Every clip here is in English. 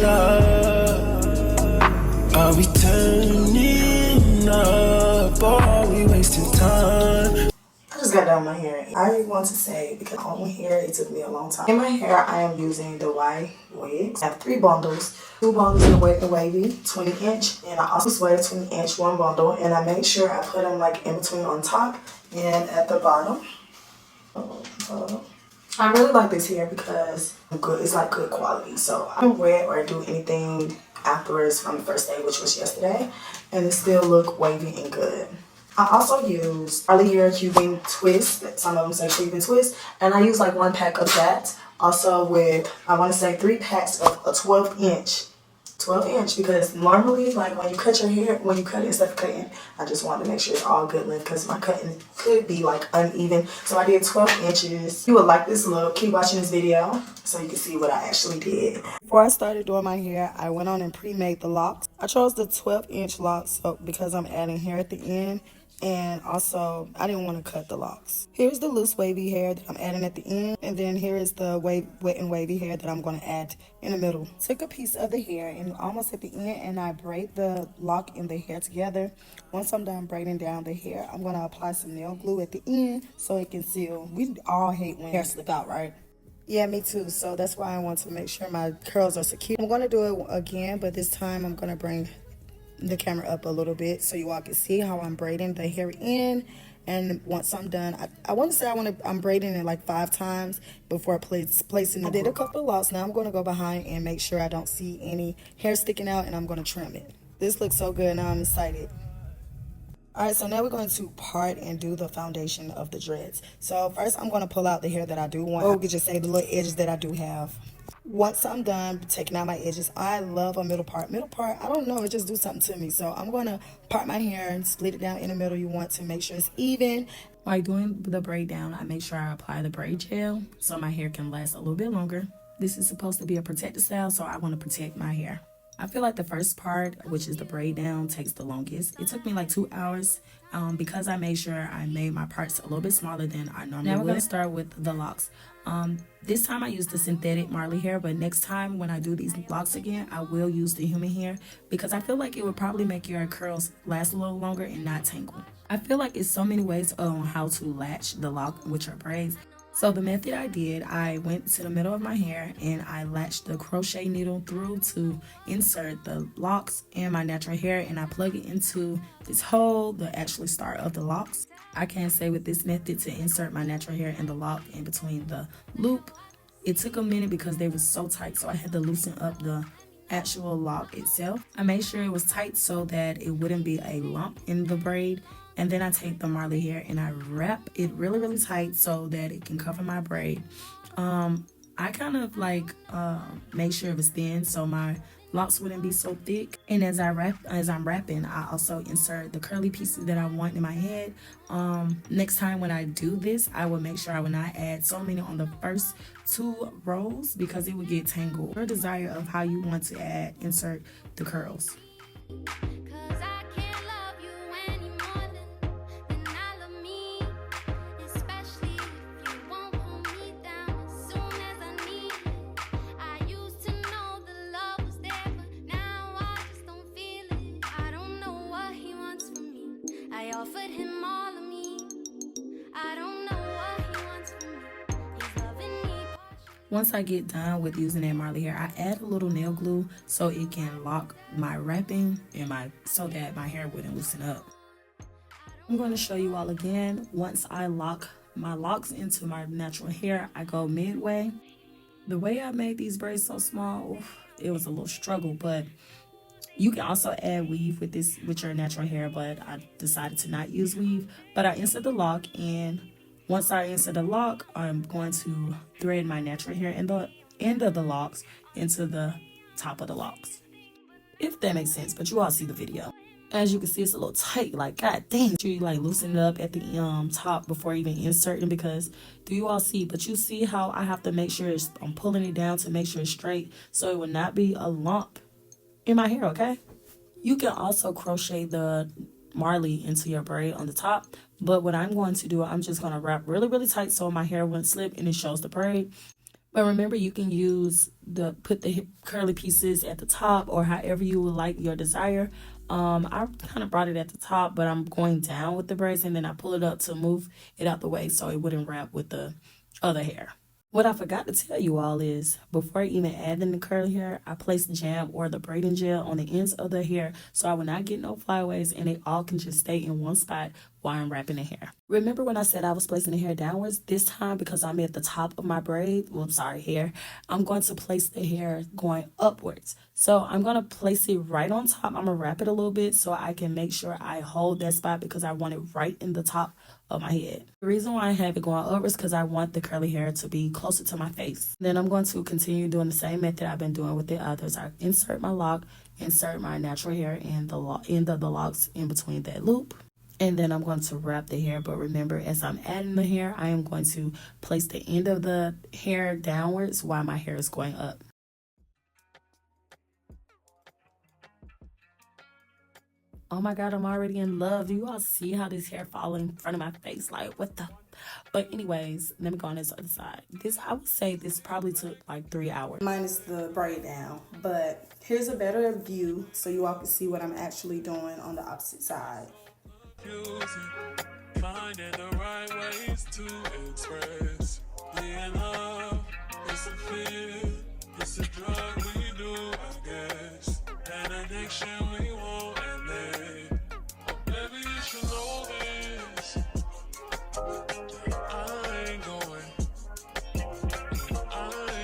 love? Are we turning up or are we wasting time? I just got done my hair. I want to say, because on hair, it took me a long time. In my hair, I am using the white wigs. I have 3 bundles. 2 bundles of Wet n Wavy, 20-inch. And I also swear 20-inch, 1 bundle. And I make sure I put them like in between on top and at the bottom. I really like this hair because it's like good quality. So I don't wear or do anything afterwards from the first day, which was yesterday. And it still look wavy and good. I also use Marley Hair Cuban Twist. Some of them say Cuban Twist. And I use like 1 pack of that. Also with, I want to say 3 packs of a 12-inch. 12-inch, because normally like when you cut your hair, when you cut it instead of cutting, I just want to make sure it's all good length because my cutting could be like uneven. So I did 12 inches. You would like this look. Keep watching this video so you can see what I actually did. Before I started doing my hair, I went on and pre-made the locks. I chose the 12-inch locks because I'm adding hair at the end. And also, I didn't want to cut the locks. Here's the loose wavy hair that I'm adding at the end. And then here is the wet and wavy hair that I'm going to add in the middle. Took a piece of the hair and almost at the end, and I braid the lock and the hair together. Once I'm done braiding down the hair, I'm going to apply some nail glue at the end so it can seal. We all hate when hair slip out, right? Yeah, me too. So that's why I want to make sure my curls are secure. I'm going to do it again, but this time I'm going to bring the camera up a little bit so you all can see how I'm braiding the hair in. And once I'm done, I want to say I'm braiding it like 5 times before placing the I did a couple of locks. Now I'm going to go behind and make sure I don't see any hair sticking out, and I'm going to trim it. This looks so good. Now I'm excited. Alright, so now we're going to part and do the foundation of the dreads. So first I'm going to pull out the hair that I do want. Or we could just say the little edges that I do have. Once I'm done taking out my edges, I love a middle part. Middle part, I don't know, it just do something to me. So I'm going to part my hair and split it down in the middle. You want to make sure it's even. While doing the braid down, I make sure I apply the braid gel so my hair can last a little bit longer. This is supposed to be a protective style, so I want to protect my hair. I feel like the first part, which is the braid down, takes the longest. It took me like 2 hours because I made sure I made my parts a little bit smaller than I normally would. Now we're going to start with the locks. This time I used the synthetic Marley hair, but next time when I do these locks again, I will use the human hair because I feel like it would probably make your curls last a little longer and not tangle. I feel like it's so many ways on how to latch the lock with your braids. So the method I did, I went to the middle of my hair and I latched the crochet needle through to insert the locks and my natural hair, and I plug it into this hole, the actual start of the locks. I can say with this method to insert my natural hair in the lock in between the loop. It took a minute because they were so tight, so I had to loosen up the actual lock itself. I made sure it was tight so that it wouldn't be a lump in the braid. And then I take the Marley hair and I wrap it really, really tight so that it can cover my braid. I kind of like make sure it was thin so my locks wouldn't be so thick. And as I'm wrapping, I also insert the curly pieces that I want in my head. Next time when I do this, I will make sure I will not add so many on the first 2 rows because it would get tangled. Your desire of how you want to insert the curls. Once I get done with using that Marley hair, I add a little nail glue so it can lock my wrapping and so that my hair wouldn't loosen up. I'm going to show you all again. Once I lock my locks into my natural hair, I go midway. The way I made these braids so small, it was a little struggle, but you can also add weave with your natural hair, but I decided to not use weave. But I insert the lock, and once I insert the lock, I'm going to thread my natural hair in the end of the locks into the top of the locks. If that makes sense, but you all see the video. As you can see, it's a little tight, like god dang. You like loosen it up at the top before even inserting, because do you all see? But you see how I have to make sure I'm pulling it down to make sure it's straight so it will not be a lump in my hair, okay? You can also crochet the Marley into your braid on the top, but what I'm going to do, I'm just going to wrap really, really tight so my hair won't slip and it shows the braid. But remember, you can put the curly pieces at the top or however you would like your desire. I kind of brought it at the top, but I'm going down with the braids, and then I pull it up to move it out the way so it wouldn't wrap with the other hair. What I forgot to tell you all is, before I even add in the curly hair, I place the jam or the braiding gel on the ends of the hair so I will not get no flyaways and they all can just stay in one spot while I'm wrapping the hair. Remember when I said I was placing the hair downwards? This time, because I'm at the top of my braid, hair, I'm going to place the hair going upwards. So I'm going to place it right on top. I'm going to wrap it a little bit so I can make sure I hold that spot because I want it right in the top of my head. The reason why I have it going upwards is because I want the curly hair to be closer to my face. Then I'm going to continue doing the same method I've been doing with the others. I insert my lock, insert my natural hair in the end of the locks in between that loop. And then I'm going to wrap the hair. But remember, as I'm adding the hair, I am going to place the end of the hair downwards while my hair is going up. Oh my God, I'm already in love. Do you all see how this hair fall in front of my face? Like, what the? But anyways, let me go on this other side. I would say this probably took like 3 hours. Minus the braid down. But here's a better view so you all can see what I'm actually doing on the opposite side. Finding the right ways to express being love. It's a fear, it's a drug we do, I guess. An addiction we won't admit. But baby, you should know this. I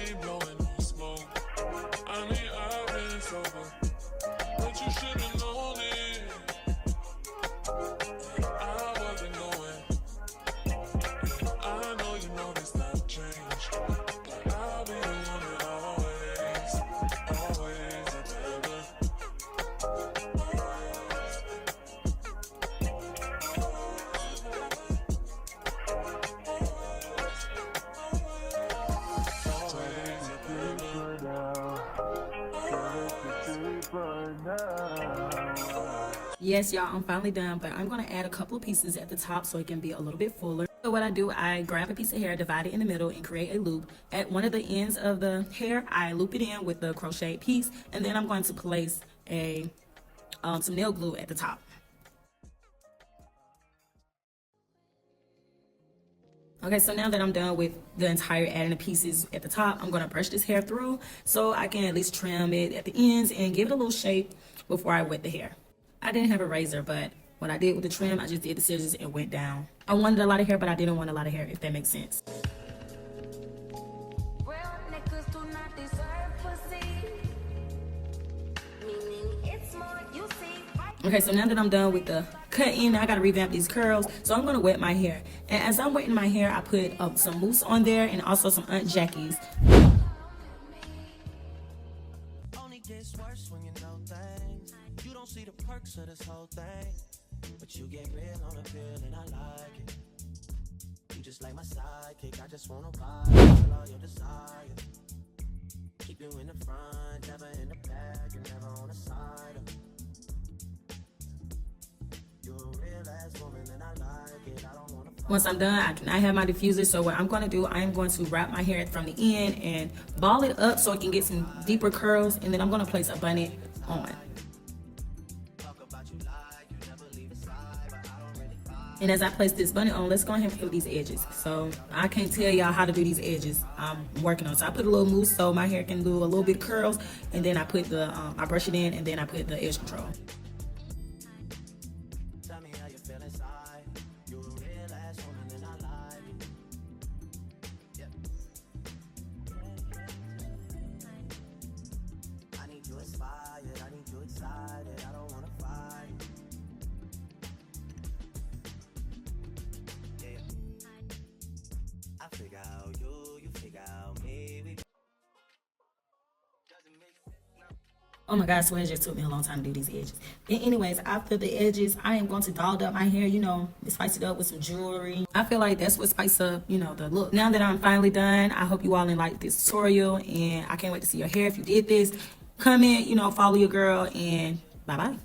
ain't blowing no smoke. I mean, I've been sober, but you should've known it. I wasn't going. I know you know this not change, but I'll be the one that always remember. Yes, y'all, I'm finally done, but I'm going to add a couple of pieces at the top so it can be a little bit fuller. So what I do, I grab a piece of hair, divide it in the middle, and create a loop. At one of the ends of the hair, I loop it in with the crocheted piece, and then I'm going to place some nail glue at the top. Okay, so now that I'm done with the entire adding the pieces at the top, I'm going to brush this hair through so I can at least trim it at the ends and give it a little shape before I wet the hair. I didn't have a razor, but what I did with the trim, I just did the scissors and went down. I wanted a lot of hair, but I didn't want a lot of hair, if that makes sense. Okay, so now that I'm done with the cutting, I gotta revamp these curls. So I'm gonna wet my hair. And as I'm wetting my hair, I put some mousse on there and also some Aunt Jackie's. Only gets worse when you know things. You don't see the perks of this whole thing, but you get real on the pill and I like it. You just like my sidekick, I just wanna ride till all your desire. Keep you in the front, never in the back, and never on the side. Once I'm done, I have my diffuser. So what I'm going to do, I am going to wrap my hair from the end and ball it up so it can get some deeper curls. And then I'm going to place a bunnet on. And as I place this bunnet on, let's go ahead and peel these edges. So I can't tell y'all how to do these edges. I'm working on. So I put a little mousse so my hair can do a little bit of curls. And then I put I brush it in, and then I put the edge control. Oh my God, so it just took me a long time to do these edges. But anyways, after the edges, I am going to doll up my hair, spice it up with some jewelry. I feel like that's what spices up, the look. Now that I'm finally done, I hope you all liked this tutorial, and I can't wait to see your hair. If you did this, comment, follow your girl, and bye-bye.